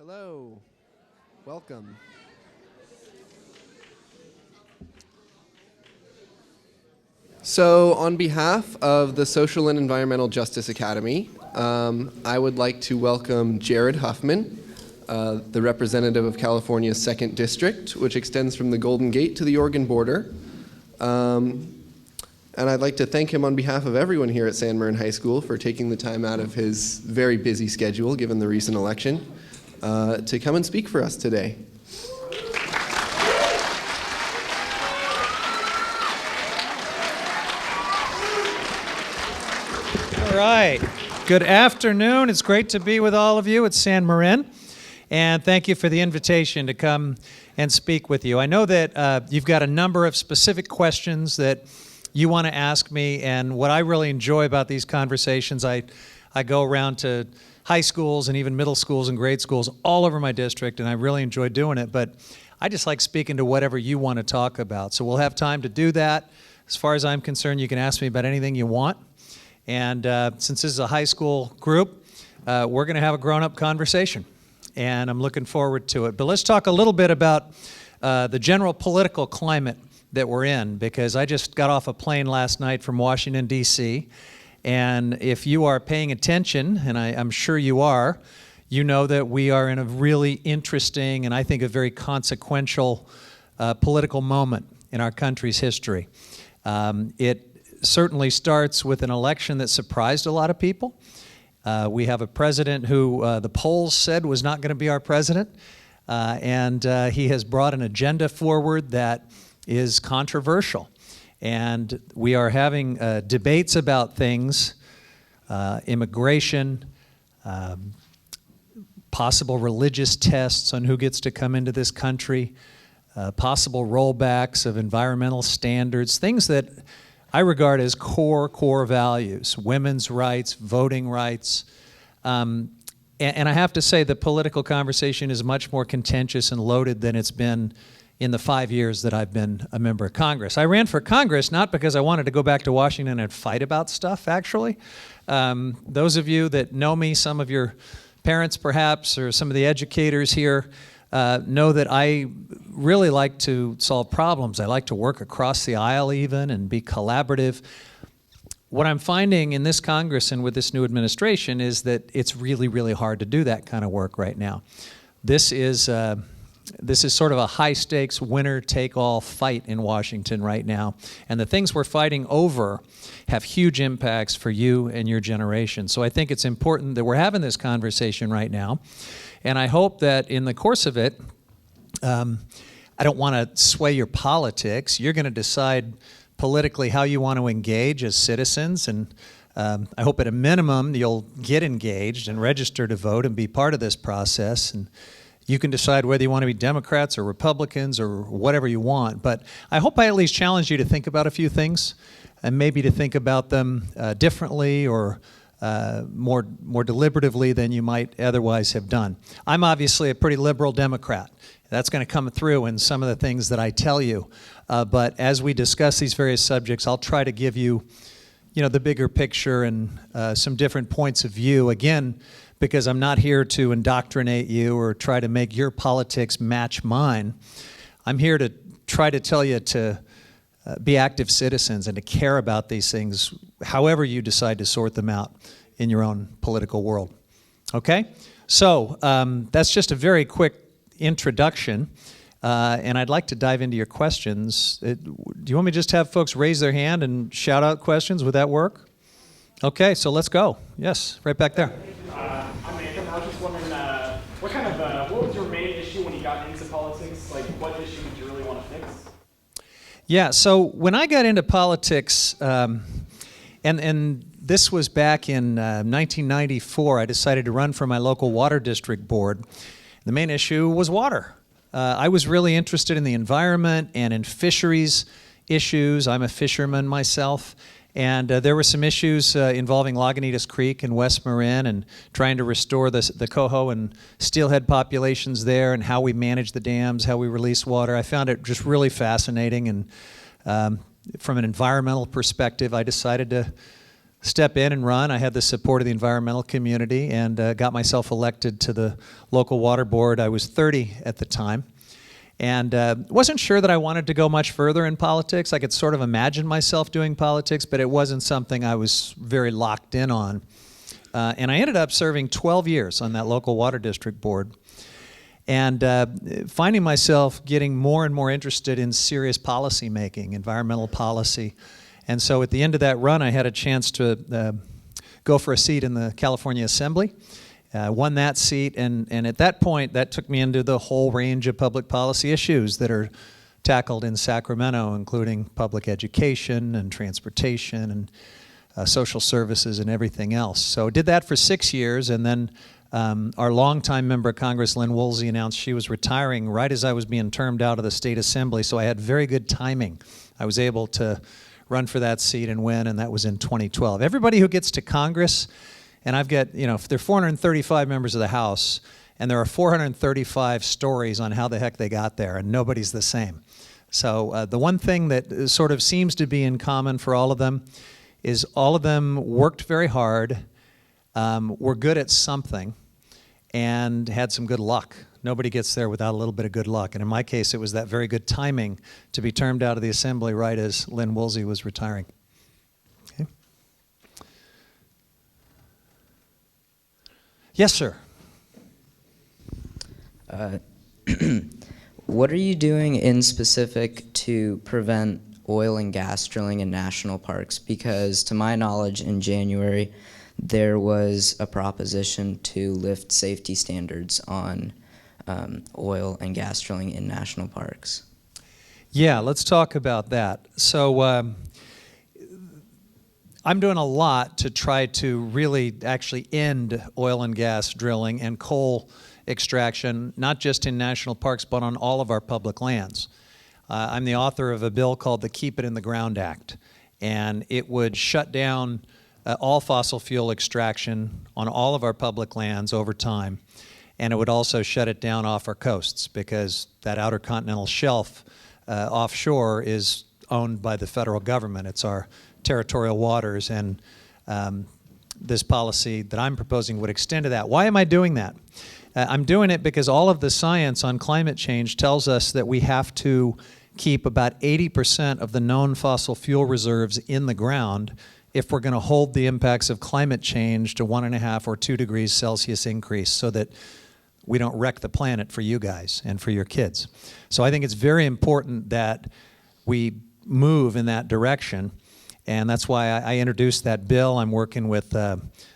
Hello, welcome. So on behalf of the Social and Environmental Justice Academy, I would like to welcome Jared Huffman, the representative of California's 2nd District, which extends from the Golden Gate to the Oregon border. And I'd like to thank him on behalf of everyone here at San Marin High School for taking the time out of his very busy schedule, given the recent election, to come and speak for us today. All right. Good afternoon. It's great to be with all of you at San Marin. And thank you for the invitation to come and speak with you. I know that you've got a number of specific questions that you want to ask me. And what I really enjoy about these conversations, I go around to high schools and even middle schools and grade schools all over my district, and I really enjoy doing it. But I just like speaking to whatever you want to talk about. So we'll have time to do that. As far as I'm concerned, you can ask me about anything you want. And since this is a high school group, we're going to have a grown-up conversation. And I'm looking forward to it. But let's talk a little bit about the general political climate that we're in, because I just got off a plane last night from Washington, D.C., and if you are paying attention, and I'm sure you are, you know that we are in a really interesting and I think a very consequential political moment in our country's history. It certainly starts with an election that surprised a lot of people. We have a president who the polls said was not going to be our president, and he has brought an agenda forward that is controversial. And we are having debates about things, immigration, possible religious tests on who gets to come into this country, possible rollbacks of environmental standards, things that I regard as core values, women's rights, voting rights. And I have to say the political conversation is much more contentious and loaded than it's been in the 5 years that I've been a member of Congress. I ran for Congress not because I wanted to go back to Washington and fight about stuff, actually. Those of you that know me, some of your parents perhaps, or some of the educators here, know that I really like to solve problems. I like to work across the aisle even and be collaborative. What I'm finding in this Congress and with this new administration is that it's really, really hard to do that kind of work right now. This is sort of a high-stakes, winner-take-all fight in Washington right now. And the things we're fighting over have huge impacts for you and your generation. So I think it's important that we're having this conversation right now. And I hope that in the course of it, I don't want to sway your politics. You're going to decide politically how you want to engage as citizens. And I hope at a minimum you'll get engaged and register to vote and be part of this process. And you can decide whether you want to be Democrats or Republicans or whatever you want. But I hope I at least challenge you to think about a few things and maybe to think about them differently or more deliberatively than you might otherwise have done. I'm obviously a pretty liberal Democrat. That's going to come through in some of the things that I tell you. But as we discuss these various subjects, I'll try to give you, the bigger picture and some different points of view. Again, because I'm not here to indoctrinate you or try to make your politics match mine. I'm here to try to tell you to be active citizens and to care about these things, however you decide to sort them out in your own political world. Okay? So that's just a very quick introduction, and I'd like to dive into your questions. Do you want me to just have folks raise their hand and shout out questions? Would that work? Okay, so let's go. Yes, right back there. I'm Nathan. I was just wondering, what was your main issue when you got into politics? Like, what issue did you really want to fix? Yeah, so when I got into politics, and this was back in 1994, I decided to run for my local water district board. The main issue was water. I was really interested in the environment and in fisheries issues. I'm a fisherman myself. And there were some issues involving Lagunitas Creek and West Marin and trying to restore the coho and steelhead populations there and how we manage the dams, how we release water. I found it just really fascinating. And from an environmental perspective, I decided to step in and run. I had the support of the environmental community and got myself elected to the local water board. I was 30 at the time. And wasn't sure that I wanted to go much further in politics. I could sort of imagine myself doing politics, but it wasn't something I was very locked in on. And I ended up serving 12 years on that local water district board. And finding myself getting more and more interested in serious policy making, environmental policy. And so at the end of that run, I had a chance to go for a seat in the California Assembly. Won that seat, and at that point, that took me into the whole range of public policy issues that are tackled in Sacramento, including public education and transportation and social services and everything else. So did that for 6 years, and then our longtime member, Congress Lynn Woolsey, announced she was retiring right as I was being termed out of the state assembly, so I had very good timing. I was able to run for that seat and win, and that was in 2012. Everybody who gets to Congress, and I've got, there are 435 members of the House, and there are 435 stories on how the heck they got there, and nobody's the same. So the one thing that sort of seems to be in common for all of them is all of them worked very hard, were good at something, and had some good luck. Nobody gets there without a little bit of good luck. And in my case, it was that very good timing to be termed out of the Assembly right as Lynn Woolsey was retiring. Okay. Yes, sir. What are you doing in specific to prevent oil and gas drilling in national parks? Because to my knowledge, in January, there was a proposition to lift safety standards on oil and gas drilling in national parks. Yeah, let's talk about that. So I'm doing a lot to try to really actually end oil and gas drilling and coal extraction, not just in national parks, but on all of our public lands. I'm the author of a bill called the Keep It in the Ground Act, and it would shut down all fossil fuel extraction on all of our public lands over time, and it would also shut it down off our coasts because that outer continental shelf offshore is owned by the federal government. It's our territorial waters, and this policy that I'm proposing would extend to that. Why am I doing that? I'm doing it because all of the science on climate change tells us that we have to keep about 80% of the known fossil fuel reserves in the ground if we're going to hold the impacts of climate change to 1.5 or 2 degrees Celsius increase so that we don't wreck the planet for you guys and for your kids. So I think it's very important that we move in that direction. And that's why I introduced that bill. I'm working with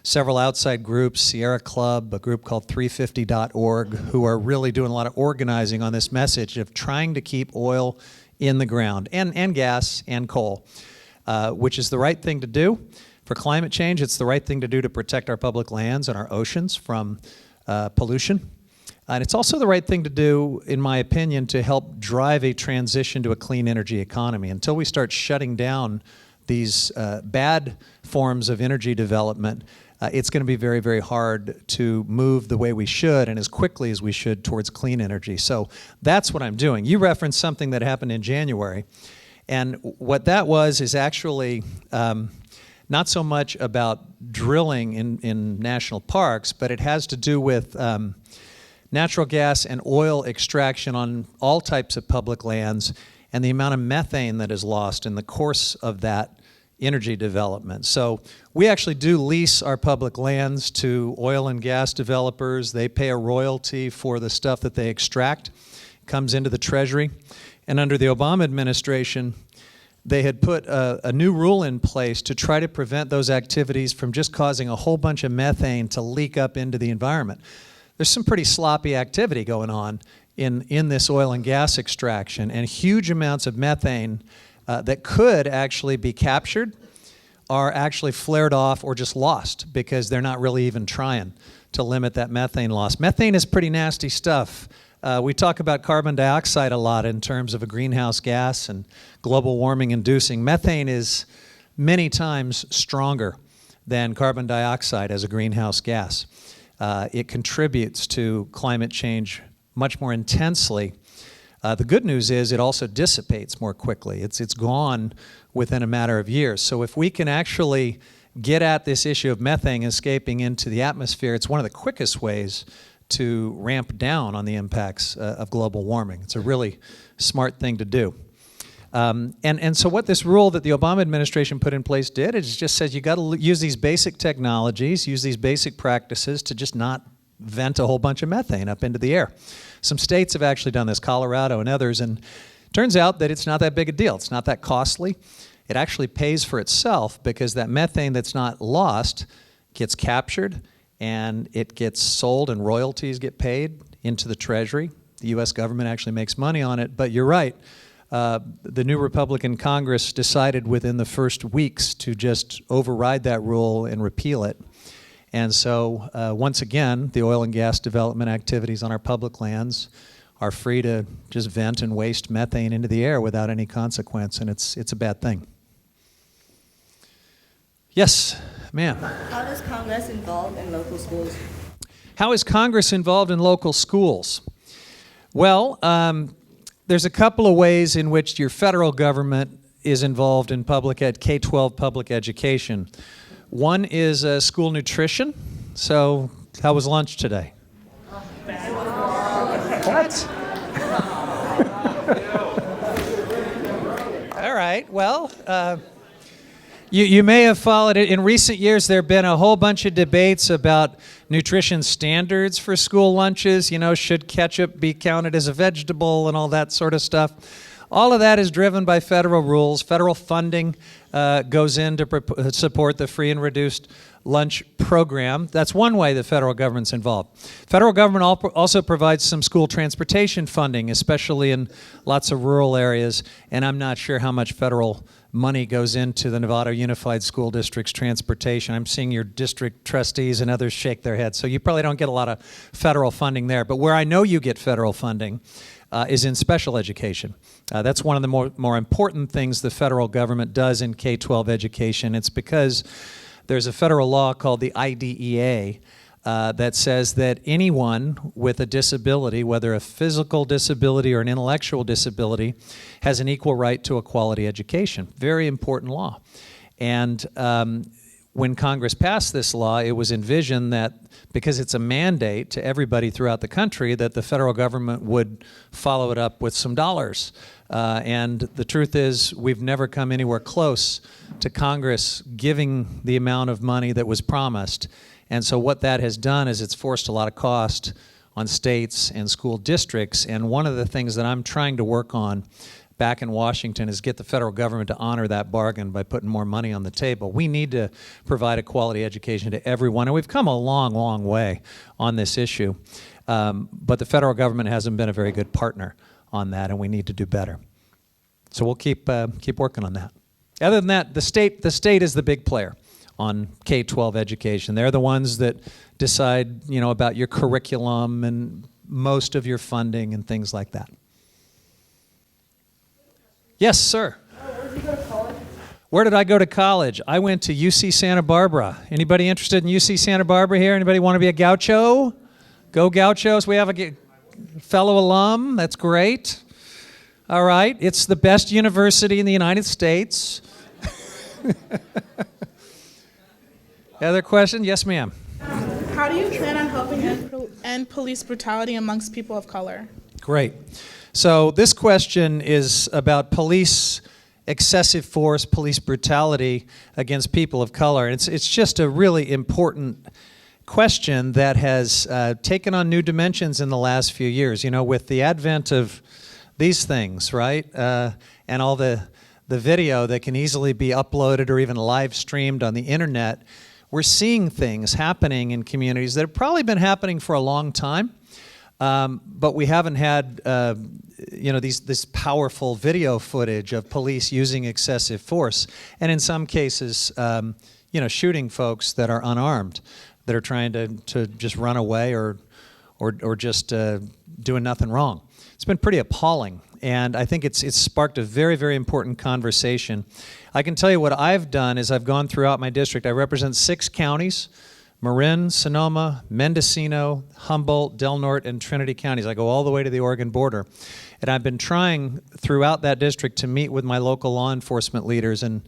several outside groups, Sierra Club, a group called 350.org, who are really doing a lot of organizing on this message of trying to keep oil in the ground, and gas and coal, which is the right thing to do. For climate change, it's the right thing to do to protect our public lands and our oceans from pollution. And it's also the right thing to do, in my opinion, to help drive a transition to a clean energy economy. Until we start shutting down these bad forms of energy development, it's going to be very, very hard to move the way we should and as quickly as we should towards clean energy. So that's what I'm doing. You referenced something that happened in January, and what that was is actually not so much about drilling in national parks, but it has to do with natural gas and oil extraction on all types of public lands and the amount of methane that is lost in the course of that energy development. So we actually do lease our public lands to oil and gas developers. They pay a royalty for the stuff that they extract. It comes into the Treasury. And under the Obama administration, they had put a new rule in place to try to prevent those activities from just causing a whole bunch of methane to leak up into the environment. There's some pretty sloppy activity going on in this oil and gas extraction, and huge amounts of methane that could actually be captured are actually flared off or just lost because they're not really even trying to limit that methane loss. Methane is pretty nasty stuff. We talk about carbon dioxide a lot in terms of a greenhouse gas and global warming inducing. Methane is many times stronger than carbon dioxide as a greenhouse gas. It contributes to climate change much more intensely. The good news is it also dissipates more quickly. It's gone within a matter of years. So if we can actually get at this issue of methane escaping into the atmosphere, it's one of the quickest ways to ramp down on the impacts of global warming. It's a really smart thing to do. And so what this rule that the Obama administration put in place did is just says you got to use these basic technologies, use these basic practices to just not vent a whole bunch of methane up into the air. Some states have actually done this, Colorado and others, and it turns out that it's not that big a deal. It's not that costly. It actually pays for itself because that methane that's not lost gets captured and it gets sold and royalties get paid into the Treasury. The U.S. government actually makes money on it, but you're right. The new Republican Congress decided within the first weeks to just override that rule and repeal it. And so, once again, the oil and gas development activities on our public lands are free to just vent and waste methane into the air without any consequence, and it's a bad thing. Yes, ma'am. How does Congress involve in local schools? How is Congress involved in local schools? Well, there's a couple of ways in which your federal government is involved in K-12 public education. One is school nutrition. So, how was lunch today? What? All right, well, you may have followed it. In recent years, there have been a whole bunch of debates about nutrition standards for school lunches. You know, should ketchup be counted as a vegetable and all that sort of stuff. All of that is driven by federal rules. Federal funding goes in to support the free and reduced lunch program. That's one way the federal government's involved. Federal government also provides some school transportation funding, especially in lots of rural areas, and I'm not sure how much federal money goes into the Novato Unified School District's transportation. I'm seeing your district trustees and others shake their heads, so you probably don't get a lot of federal funding there. But where I know you get federal funding is in special education. That's one of the more important things the federal government does in K-12 education. It's because there's a federal law called the IDEA that says that anyone with a disability, whether a physical disability or an intellectual disability, has an equal right to a quality education. Very important law. And when Congress passed this law, it was envisioned that because it's a mandate to everybody throughout the country, that the federal government would follow it up with some dollars. And the truth is, we've never come anywhere close to Congress giving the amount of money that was promised. And so what that has done is it's forced a lot of cost on states and school districts. And one of the things that I'm trying to work on back in Washington is get the federal government to honor that bargain by putting more money on the table. We need to provide a quality education to everyone, and we've come a long, long way on this issue. But the federal government hasn't been a very good partner on that, and we need to do better. So we'll keep working on that. Other than that, the state is the big player on K-12 education. They're the ones that decide, you know, about your curriculum and most of your funding and things like that. Yes, sir. Where did you go to college? Where did I go to college? I went to UC Santa Barbara. Anybody interested in UC Santa Barbara here? Anybody want to be a gaucho? Go Gauchos. We have a fellow alum. That's great. All right. It's the best university in the United States. Other question? Yes, ma'am. How do you plan on helping end police brutality amongst people of color? Great. So this question is about police excessive force, police brutality against people of color. And it's just a really important question that has taken on new dimensions in the last few years. You know, with the advent of these things, right, and all the video that can easily be uploaded or even live streamed on the internet, we're seeing things happening in communities that have probably been happening for a long time. But we haven't had, this powerful video footage of police using excessive force, and in some cases, shooting folks that are unarmed, that are trying to just run away or just doing nothing wrong. It's been pretty appalling, and I think it's sparked a very, very important conversation. I can tell you what I've done is I've gone throughout my district. I represent 6 counties. Marin, Sonoma, Mendocino, Humboldt, Del Norte, and Trinity counties. I go all the way to the Oregon border. And I've been trying throughout that district to meet with my local law enforcement leaders and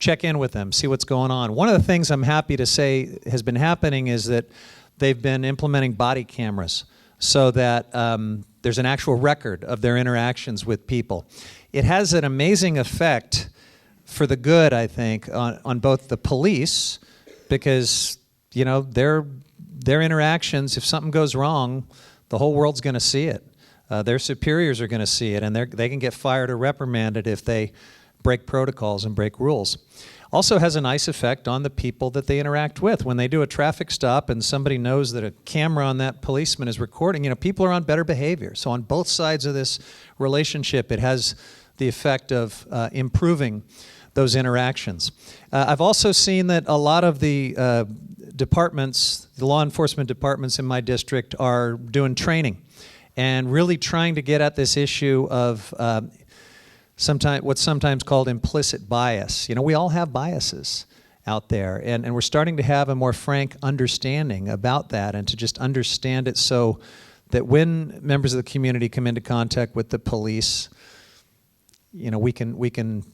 check in with them, see what's going on. One of the things I'm happy to say has been happening is that they've been implementing body cameras so that there's an actual record of their interactions with people. It has an amazing effect for the good, I think, on both the police, because their interactions, if something goes wrong, the whole world's going to see it. Their superiors are going to see it, and they can get fired or reprimanded if they break protocols and break rules. Also has a nice effect on the people that they interact with. When they do a traffic stop and somebody knows that a camera on that policeman is recording, people are on better behavior. So on both sides of this relationship, it has the effect of improving those interactions. I've also seen that a lot of the departments, the law enforcement departments in my district, are doing training and really trying to get at this issue of what's sometimes called implicit bias. We all have biases out there, and we're starting to have a more frank understanding about that, and to just understand it so that when members of the community come into contact with the police, we can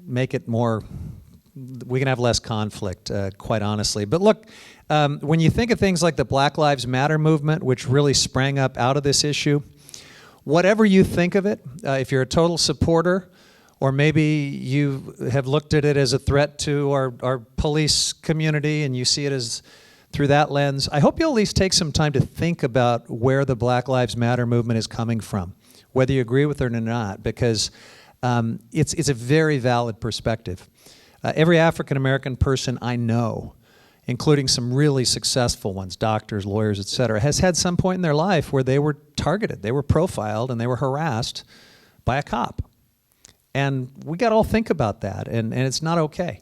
make it more, we can have less conflict, quite honestly. But look, when you think of things like the Black Lives Matter movement, which really sprang up out of this issue, whatever you think of it, if you're a total supporter, or maybe you have looked at it as a threat to our police community and you see it as through that lens, I hope you'll at least take some time to think about where the Black Lives Matter movement is coming from, whether you agree with it or not, because it's a very valid perspective. Every African-American person I know, including some really successful ones, doctors, lawyers, et cetera, has had some point in their life where they were targeted, they were profiled, and they were harassed by a cop. And we got to all think about that, and it's not okay.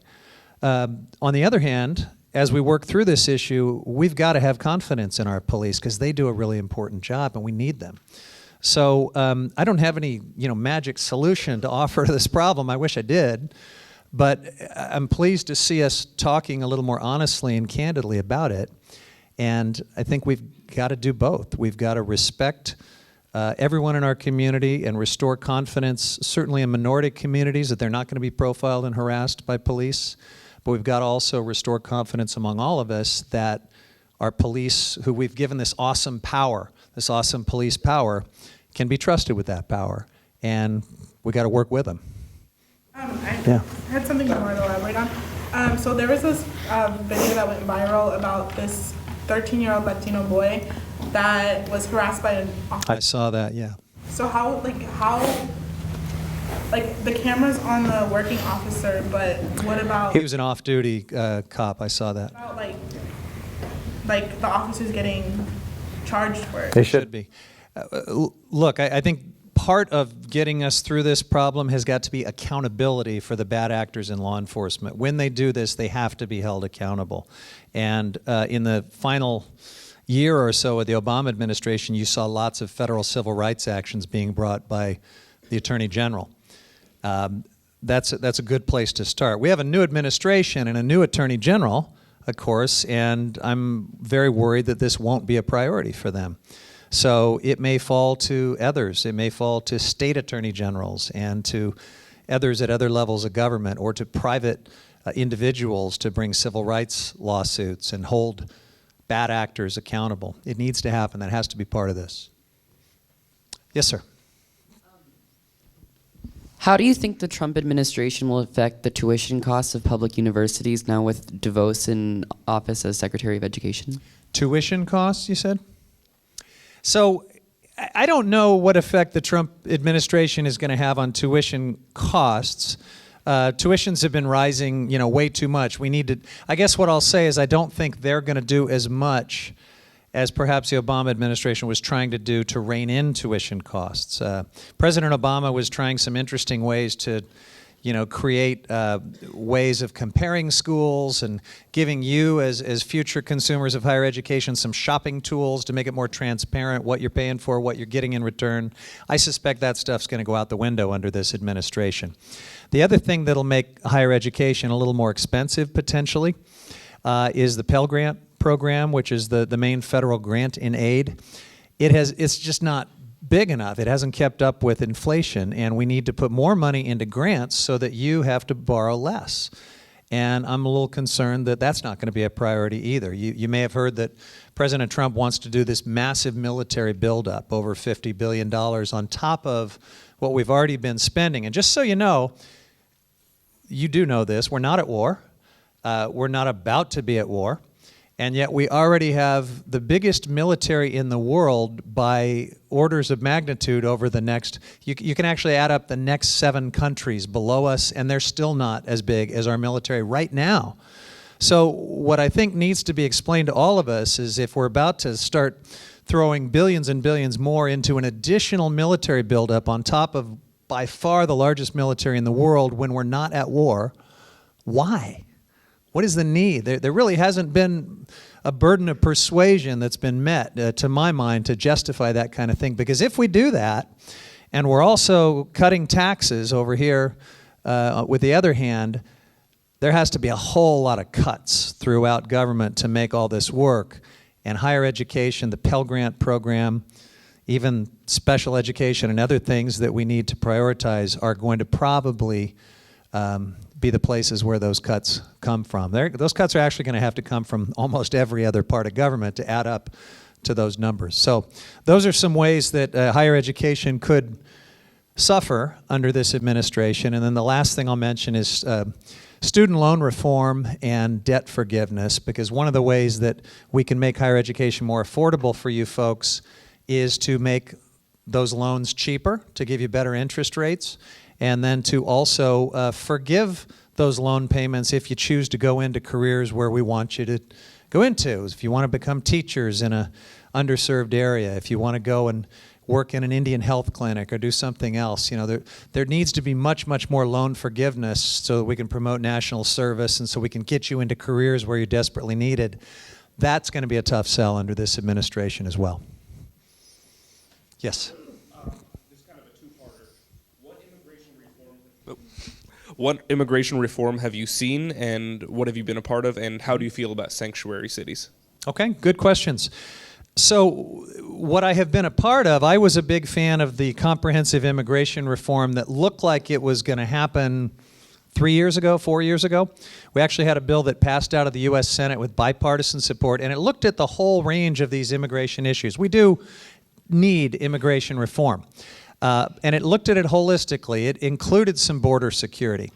On the other hand, as we work through this issue, we've got to have confidence in our police because they do a really important job, and we need them. So I don't have any magic solution to offer to this problem. I wish I did. But I'm pleased to see us talking a little more honestly and candidly about it. And I think we've got to do both. We've got to respect everyone in our community and restore confidence, certainly in minority communities, that they're not going to be profiled and harassed by police. But we've got to also restore confidence among all of us that our police, who we've given this awesome power, this awesome police power, can be trusted with that power. And we got to work with them. I had something more to elaborate on. So there was this video that went viral about this 13-year-old Latino boy that was harassed by an officer. I saw that, yeah. So how the camera's on the working officer, but what about? He was an off-duty cop. I saw that. About like the officers getting charged for it. They should be. Look, I think part of getting us through this problem has got to be accountability for the bad actors in law enforcement. When they do this, they have to be held accountable. And in the final year or so of the Obama administration, you saw lots of federal civil rights actions being brought by the Attorney General. That's a good place to start. We have a new administration and a new Attorney General, of course, and I'm very worried that this won't be a priority for them. So it may fall to others. It may fall to state attorney generals and to others at other levels of government, or to private individuals to bring civil rights lawsuits and hold bad actors accountable. It needs to happen. That has to be part of this. Yes, sir. How do you think the Trump administration will affect the tuition costs of public universities now with DeVos in office as Secretary of Education? Tuition costs, you said? So I don't know what effect the Trump administration is going to have on tuition costs. Tuitions have been rising, way too much. We need to, I guess what I'll say is I don't think they're going to do as much as perhaps the Obama administration was trying to do to rein in tuition costs. President Obama was trying some interesting ways to create ways of comparing schools and giving you as future consumers of higher education some shopping tools to make it more transparent what you're paying for, what you're getting in return. I suspect that stuff's going to go out the window under this administration. The other thing that'll make higher education a little more expensive potentially is the Pell Grant program, which is the main federal grant in aid. It's just not big enough. It hasn't kept up with inflation, and we need to put more money into grants so that you have to borrow less. And I'm a little concerned that that's not going to be a priority either. You may have heard that President Trump wants to do this massive military buildup, over $50 billion on top of what we've already been spending. And just so you know, you do know this, we're not at war. We're not about to be at war. And yet we already have the biggest military in the world by orders of magnitude over the next, you can actually add up the next 7 countries below us, and they're still not as big as our military right now. So what I think needs to be explained to all of us is if we're about to start throwing billions and billions more into an additional military buildup on top of by far the largest military in the world when we're not at war, why? What is the need? There really hasn't been a burden of persuasion that's been met, to my mind, to justify that kind of thing. Because if we do that, and we're also cutting taxes over here with the other hand, there has to be a whole lot of cuts throughout government to make all this work. And higher education, the Pell Grant program, even special education and other things that we need to prioritize are going to probably be the places where those cuts come from. Those cuts are actually going to have to come from almost every other part of government to add up to those numbers. So those are some ways that higher education could suffer under this administration. And then the last thing I'll mention is student loan reform and debt forgiveness, because one of the ways that we can make higher education more affordable for you folks is to make those loans cheaper, to give you better interest rates, and then to also forgive those loan payments if you choose to go into careers where we want you to go into. If you want to become teachers in a underserved area, if you want to go and work in an Indian health clinic or do something else, there needs to be much, much more loan forgiveness so that we can promote national service and so we can get you into careers where you're desperately needed. That's going to be a tough sell under this administration as well. Yes? What immigration reform have you seen, and what have you been a part of, and how do you feel about sanctuary cities? Okay, good questions. So what I have been a part of, I was a big fan of the comprehensive immigration reform that looked like it was going to happen 4 years ago. We actually had a bill that passed out of the U.S. Senate with bipartisan support, and it looked at the whole range of these immigration issues. We do need immigration reform. And it looked at it holistically. It included some border security.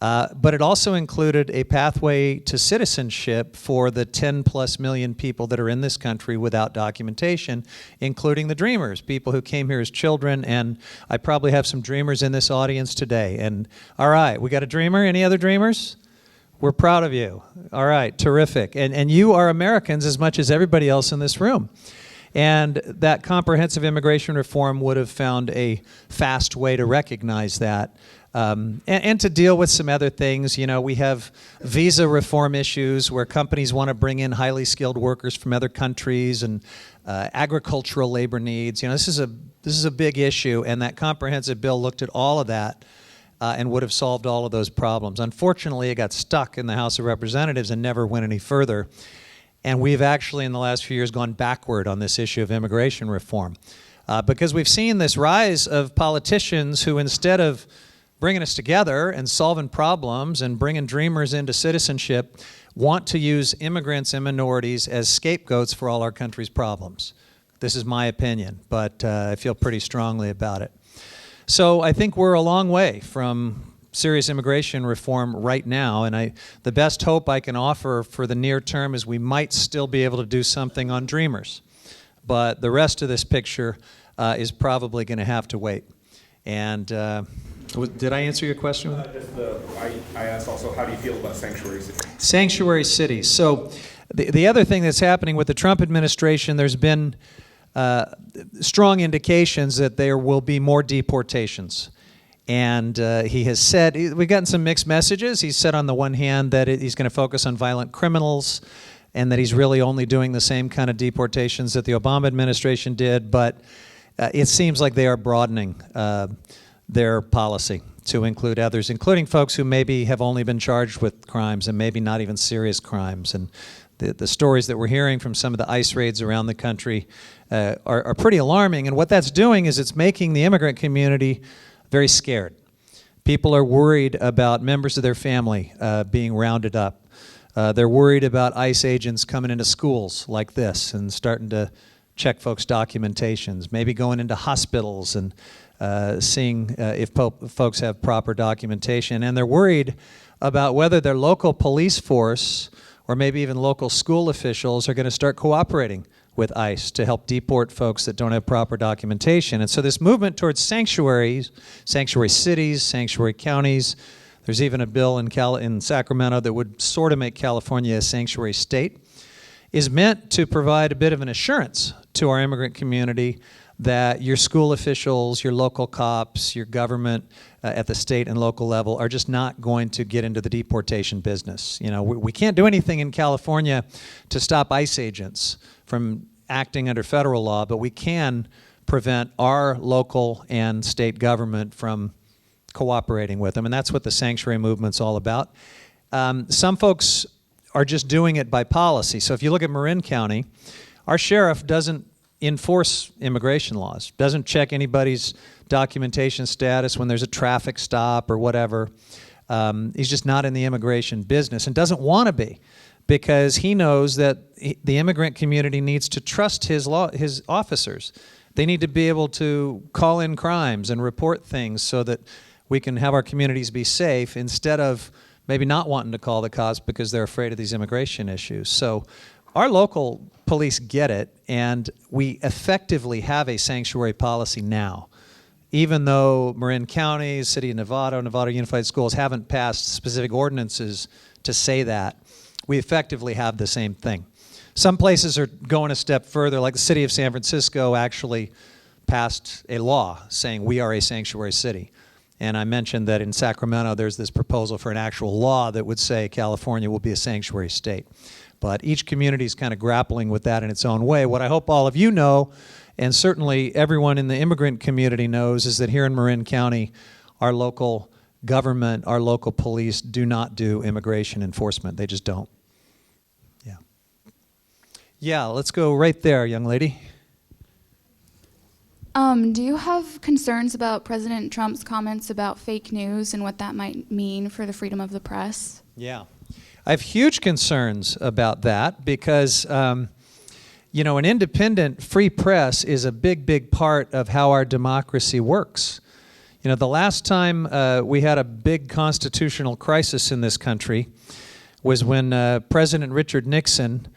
But it also included a pathway to citizenship for the 10+ million people that are in this country without documentation, including the Dreamers, people who came here as children. And I probably have some Dreamers in this audience today. And all right, we got a Dreamer. Any other Dreamers? We're proud of you. All right, terrific. And you are Americans as much as everybody else in this room. And that comprehensive immigration reform would have found a fast way to recognize that. And to deal with some other things. We have visa reform issues where companies want to bring in highly skilled workers from other countries, and agricultural labor needs. This is a big issue, and that comprehensive bill looked at all of that and would have solved all of those problems. Unfortunately, it got stuck in the House of Representatives and never went any further. And we've actually, in the last few years, gone backward on this issue of immigration reform. Because we've seen this rise of politicians who, instead of bringing us together and solving problems and bringing Dreamers into citizenship, want to use immigrants and minorities as scapegoats for all our country's problems. This is my opinion, but I feel pretty strongly about it. So I think we're a long way from serious immigration reform right now, and the best hope I can offer for the near term is we might still be able to do something on Dreamers. But the rest of this picture is probably going to have to wait. And did I answer your question? I asked also, how do you feel about sanctuary cities? Sanctuary cities. So the other thing that's happening with the Trump administration, there's been strong indications that there will be more deportations. And he has said, we've gotten some mixed messages. He's said on the one hand that he's going to focus on violent criminals and that he's really only doing the same kind of deportations that the Obama administration did. But it seems like they are broadening their policy to include others, including folks who maybe have only been charged with crimes and maybe not even serious crimes. And the stories that we're hearing from some of the ICE raids around the country are pretty alarming. And what that's doing is it's making the immigrant community very scared. People are worried about members of their family being rounded up. They're worried about ICE agents coming into schools like this and starting to check folks' documentations, maybe going into hospitals and seeing if folks have proper documentation. And they're worried about whether their local police force or maybe even local school officials are going to start cooperating with ICE to help deport folks that don't have proper documentation. And so this movement towards sanctuaries, sanctuary cities, sanctuary counties, there's even a bill in Sacramento that would sort of make California a sanctuary state, is meant to provide a bit of an assurance to our immigrant community that your school officials, your local cops, your government at the state and local level are just not going to get into the deportation business. You know, we can't do anything in California to stop ICE agents from acting under federal law, but we can prevent our local and state government from cooperating with them, and that's what the sanctuary movement's all about. Some folks are just doing it by policy. So if you look at Marin County, our sheriff doesn't enforce immigration laws, doesn't check anybody's documentation status when there's a traffic stop or whatever. He's just not in the immigration business and doesn't want to be, because he knows that the immigrant community needs to trust his officers. They need to be able to call in crimes and report things so that we can have our communities be safe instead of maybe not wanting to call the cops because they're afraid of these immigration issues. So our local police get it, and we effectively have a sanctuary policy now. Even though Marin County, City of Novato, Novato Unified Schools haven't passed specific ordinances to say that, we effectively have the same thing. Some places are going a step further, like the city of San Francisco actually passed a law saying we are a sanctuary city. And I mentioned that in Sacramento there's this proposal for an actual law that would say California will be a sanctuary state. But each community is kind of grappling with that in its own way. What I hope all of you know, and certainly everyone in the immigrant community knows, is that here in Marin County, our local government, our local police do not do immigration enforcement. They just don't. Yeah. Yeah, let's go right there, young lady. Do you have concerns about President Trump's comments about fake news and what that might mean for the freedom of the press? Yeah. I have huge concerns about that because, you know, an independent free press is a big, big part of how our democracy works. You know, the last time we had a big constitutional crisis in this country was when President Richard Nixon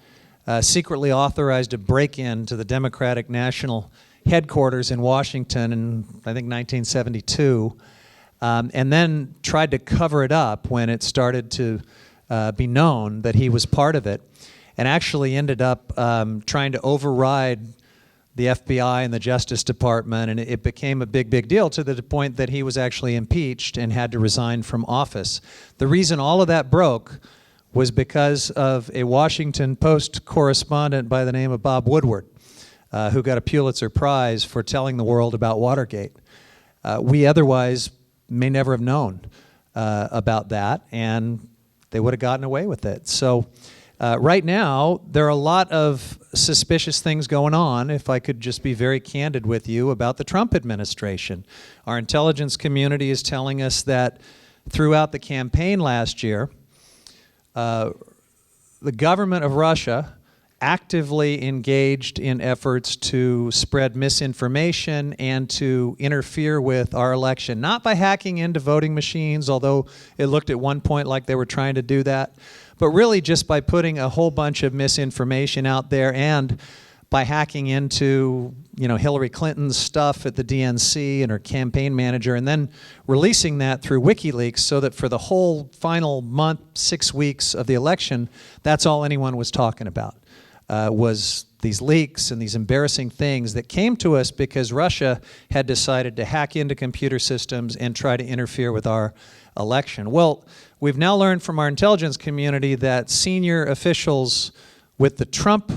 secretly authorized a break-in to the Democratic National Headquarters in Washington in, I think, 1972, and then tried to cover it up when it started to be known that he was part of it, and actually ended up trying to override the FBI and the Justice Department, and it became a big, big deal to the point that he was actually impeached and had to resign from office. The reason all of that broke was because of a Washington Post correspondent by the name of Bob Woodward, who got a Pulitzer Prize for telling the world about Watergate. We otherwise may never have known about that, and they would have gotten away with it. So right now, there are a lot of suspicious things going on, if I could just be very candid with you, about the Trump administration. Our intelligence community is telling us that throughout the campaign last year, the government of Russia actively engaged in efforts to spread misinformation and to interfere with our election, not by hacking into voting machines, although it looked at one point like they were trying to do that, but really just by putting a whole bunch of misinformation out there and by hacking into, you know, Hillary Clinton's stuff at the DNC and her campaign manager, and then releasing that through WikiLeaks so that for the whole final month, 6 weeks of the election, that's all anyone was talking about. Was these leaks and these embarrassing things that came to us because Russia had decided to hack into computer systems and try to interfere with our election. Well, we've now learned from our intelligence community that senior officials with the Trump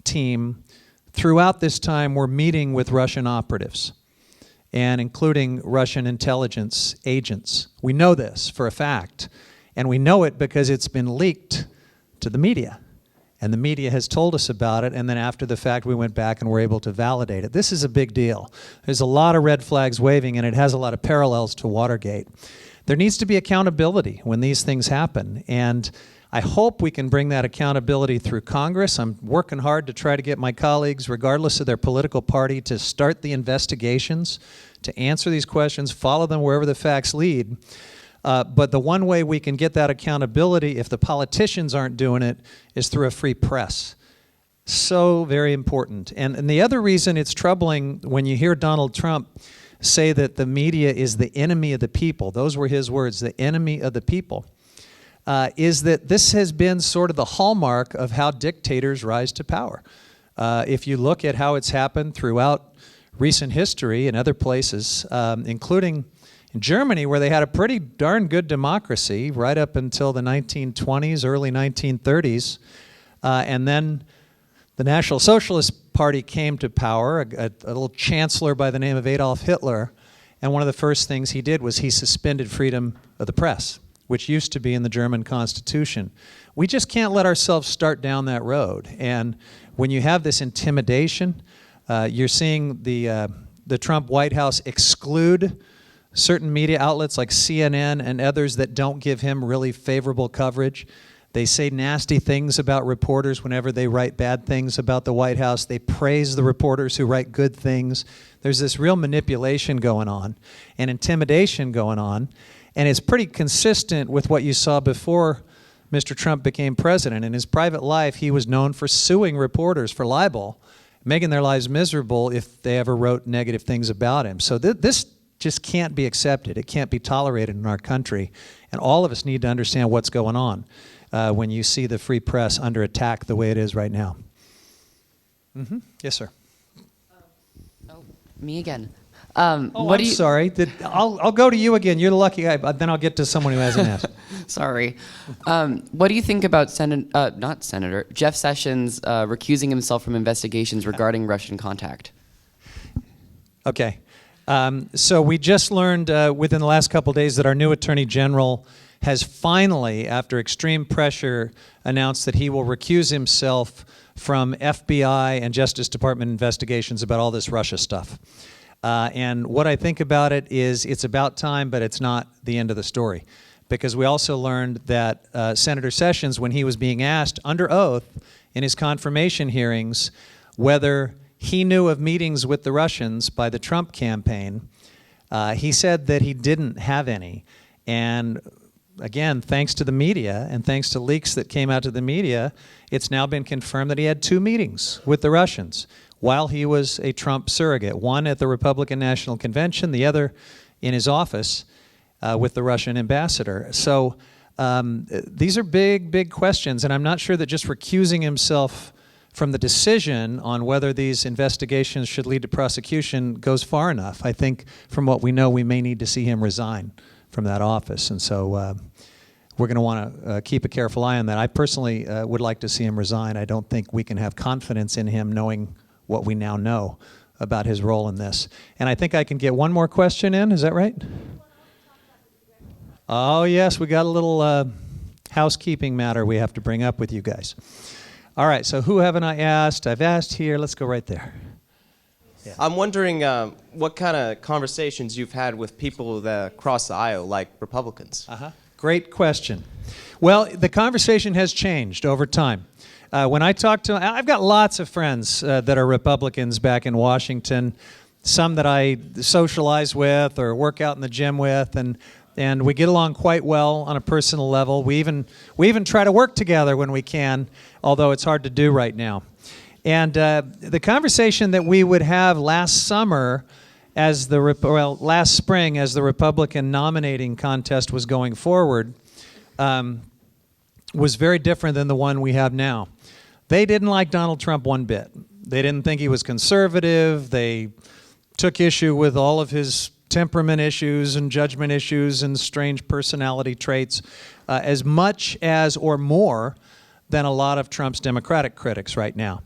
team throughout this time were meeting with Russian operatives, and including Russian intelligence agents. We know this for a fact, and we know it because it's been leaked to the media. And the media has told us about it, and then after the fact, we went back and were able to validate it. This is a big deal. There's a lot of red flags waving, and it has a lot of parallels to Watergate. There needs to be accountability when these things happen, and I hope we can bring that accountability through Congress. I'm working hard to try to get my colleagues, regardless of their political party, to start the investigations, to answer these questions, follow them wherever the facts lead. But the one way we can get that accountability, if the politicians aren't doing it, is through a free press. So very important. And the other reason it's troubling when you hear Donald Trump say that the media is the enemy of the people, those were his words, the enemy of the people, is that this has been sort of the hallmark of how dictators rise to power. If you look at how it's happened throughout recent history in other places, including in Germany, where they had a pretty darn good democracy right up until the 1920s, early 1930s, and then the National Socialist Party came to power, a little chancellor by the name of Adolf Hitler, and one of the first things he did was he suspended freedom of the press, which used to be in the German Constitution. We just can't let ourselves start down that road. And when you have this intimidation, you're seeing the Trump White House exclude certain media outlets like CNN and others that don't give him really favorable coverage. They say nasty things about reporters whenever they write bad things about the White House. They praise the reporters who write good things. There's this real manipulation going on and intimidation going on, and it's pretty consistent with what you saw before Mr. Trump became president. In his private life, he was known for suing reporters for libel, making their lives miserable if they ever wrote negative things about him. So this just can't be accepted. It can't be tolerated in our country. And all of us need to understand what's going on when you see the free press under attack the way it is right now. Mm-hmm. Yes, sir. Oh, me again. I'm sorry. I'll go to you again. You're the lucky guy, but then I'll get to someone who hasn't asked. Sorry. What do you think about Jeff Sessions recusing himself from investigations regarding Russian contact? Okay. So we just learned within the last couple of days that our new Attorney General has finally, after extreme pressure, announced that he will recuse himself from FBI and Justice Department investigations about all this Russia stuff. And what I think about it is it's about time, but it's not the end of the story. Because we also learned that Senator Sessions, when he was being asked under oath in his confirmation hearings whether he knew of meetings with the Russians by the Trump campaign, he said that he didn't have any. And again, thanks to the media and thanks to leaks that came out to the media, it's now been confirmed that he had 2 meetings with the Russians while he was a Trump surrogate, one at the Republican National Convention, the other in his office with the Russian ambassador. So these are big, big questions, and I'm not sure that just recusing himself from the decision on whether these investigations should lead to prosecution goes far enough. I think from what we know, we may need to see him resign from that office. And so we're going to want to keep a careful eye on that. I personally would like to see him resign. I don't think we can have confidence in him knowing what we now know about his role in this. And I think I can get one more question in. Is that right? Oh, yes. We got a little housekeeping matter we have to bring up with you guys. All right, so who haven't I asked? I've asked here. Let's go right there. Yeah. I'm wondering what kind of conversations you've had with people that cross the aisle, like Republicans. Great question. Well, the conversation has changed over time. When I talk to, I've got lots of friends that are Republicans back in Washington, some that I socialize with or work out in the gym with, and we get along quite well on a personal level. We even try to work together when we can, although it's hard to do right now. And the conversation that we would have last summer, last spring, as the Republican nominating contest was going forward, was very different than the one we have now. They didn't like Donald Trump one bit. They didn't think he was conservative. They took issue with all of his temperament issues and judgment issues and strange personality traits as much as or more than a lot of Trump's Democratic critics right now.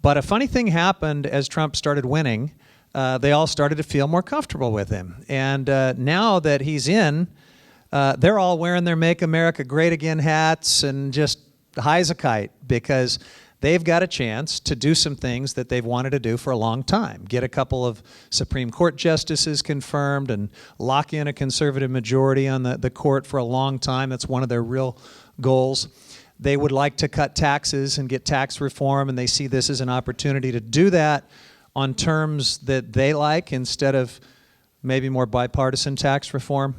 But a funny thing happened as Trump started winning. They all started to feel more comfortable with him. And now that he's in, they're all wearing their Make America Great Again hats and just high as a kite because they've got a chance to do some things that they've wanted to do for a long time. Get a couple of Supreme Court justices confirmed and lock in a conservative majority on the court for a long time. That's one of their real goals. They would like to cut taxes and get tax reform, and they see this as an opportunity to do that on terms that they like instead of maybe more bipartisan tax reform,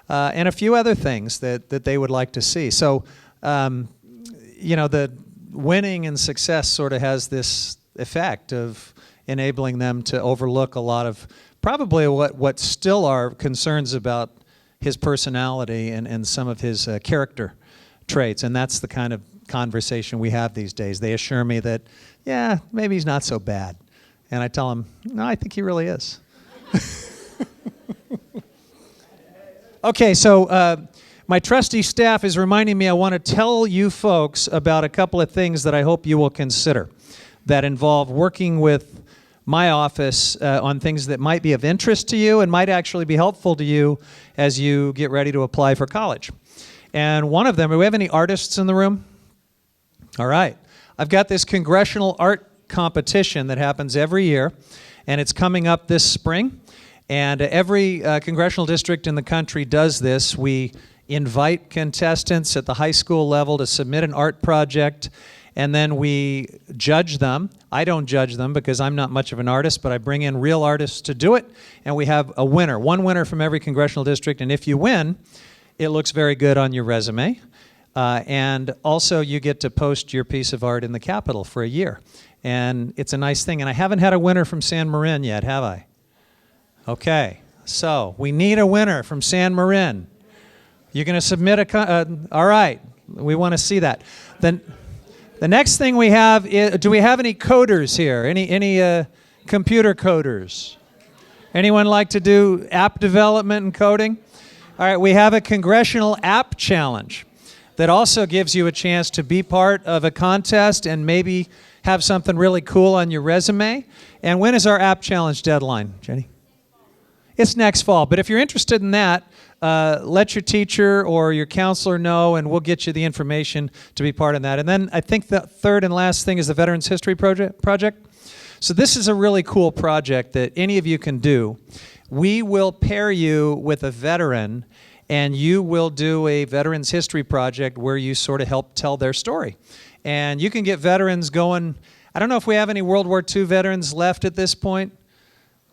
and a few other things that they would like to see. So, the winning and success sort of has this effect of enabling them to overlook a lot of probably what still are concerns about his personality and some of his character traits. And that's the kind of conversation we have these days. They assure me that, yeah, maybe he's not so bad. And I tell them, no, I think he really is. Okay, so my trusty staff is reminding me I want to tell you folks about a couple of things that I hope you will consider that involve working with my office on things that might be of interest to you and might actually be helpful to you as you get ready to apply for college. And one of them, do we have any artists in the room? All right. I've got this congressional art competition that happens every year, and it's coming up this spring. And every congressional district in the country does this. We invite contestants at the high school level to submit an art project, and then we judge them. I don't judge them because I'm not much of an artist, but I bring in real artists to do it, and we have a winner, one winner from every congressional district, and if you win, it looks very good on your resume. And also you get to post your piece of art in the Capitol for a year. And it's a nice thing. And I haven't had a winner from San Marin yet, have I? Okay, so we need a winner from San Marin. You're going to submit all right, we want to see that. Then the next thing we have is, do we have any coders here? Any computer coders? Anyone like to do app development and coding? All right, we have a congressional app challenge that also gives you a chance to be part of a contest and maybe have something really cool on your resume. And when is our app challenge deadline, Jenny? It's next fall, but if you're interested in that, let your teacher or your counselor know, and we'll get you the information to be part of that. And then I think the third and last thing is the Veterans History Project. So this is a really cool project that any of you can do. We will pair you with a veteran, and you will do a Veterans History Project where you sort of help tell their story. And you can get veterans going. I don't know if we have any World War II veterans left at this point.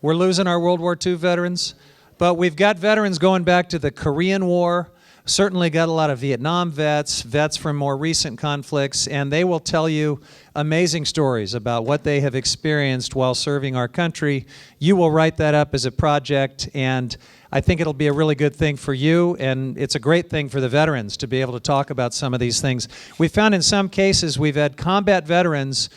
We're losing our World War II veterans. But we've got veterans going back to the Korean War, certainly got a lot of Vietnam vets from more recent conflicts, and they will tell you amazing stories about what they have experienced while serving our country. You will write that up as a project, and I think it'll be a really good thing for you, and it's a great thing for the veterans to be able to talk about some of these things. We found in some cases we've had combat veterans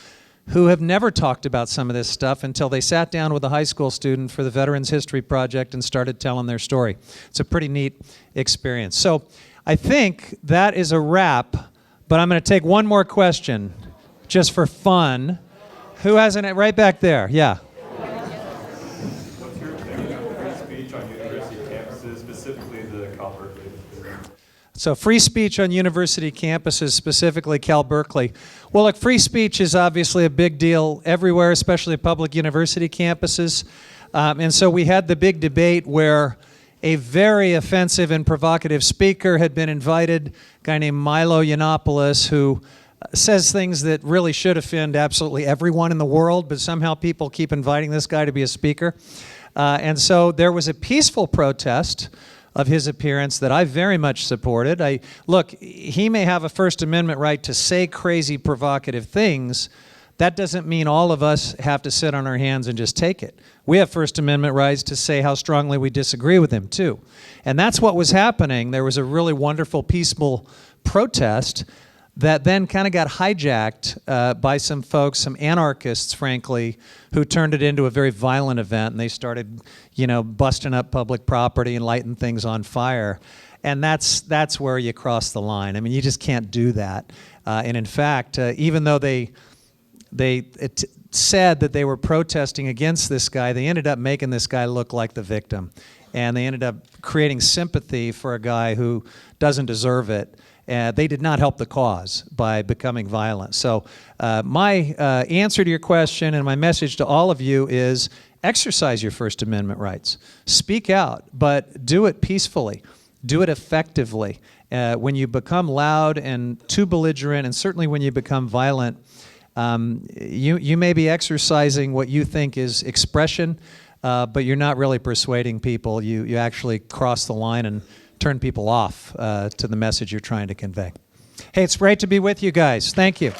who have never talked about some of this stuff until they sat down with a high school student for the Veterans History Project and started telling their story. It's a pretty neat experience. So I think that is a wrap, but I'm going to take one more question just for fun. Who has it right back there? Yeah. What's your opinion on free speech on university campuses, specifically the Cal Berkeley? So free speech on university campuses, specifically Cal Berkeley. Well, look, free speech is obviously a big deal everywhere, especially at public university campuses. And so we had the big debate where a very offensive and provocative speaker had been invited, a guy named Milo Yiannopoulos, who says things that really should offend absolutely everyone in the world, but somehow people keep inviting this guy to be a speaker. And so there was a peaceful protest of his appearance that I very much supported. Look, he may have a First Amendment right to say crazy, provocative things. That doesn't mean all of us have to sit on our hands and just take it. We have First Amendment rights to say how strongly we disagree with him, too. And that's what was happening. There was a really wonderful, peaceful protest that then kind of got hijacked by some folks, some anarchists, frankly, who turned it into a very violent event, and they started, busting up public property and lighting things on fire. And that's where you cross the line. I mean, you just can't do that. And in fact, even though they said that they were protesting against this guy, they ended up making this guy look like the victim. And they ended up creating sympathy for a guy who doesn't deserve it. They did not help the cause by becoming violent. So my answer to your question and my message to all of you is exercise your First Amendment rights. Speak out, but do it peacefully. Do it effectively. When you become loud and too belligerent, and certainly when you become violent, you may be exercising what you think is expression, but you're not really persuading people. You actually cross the line and turn people off to the message you're trying to convey. Hey, it's great to be with you guys. Thank you.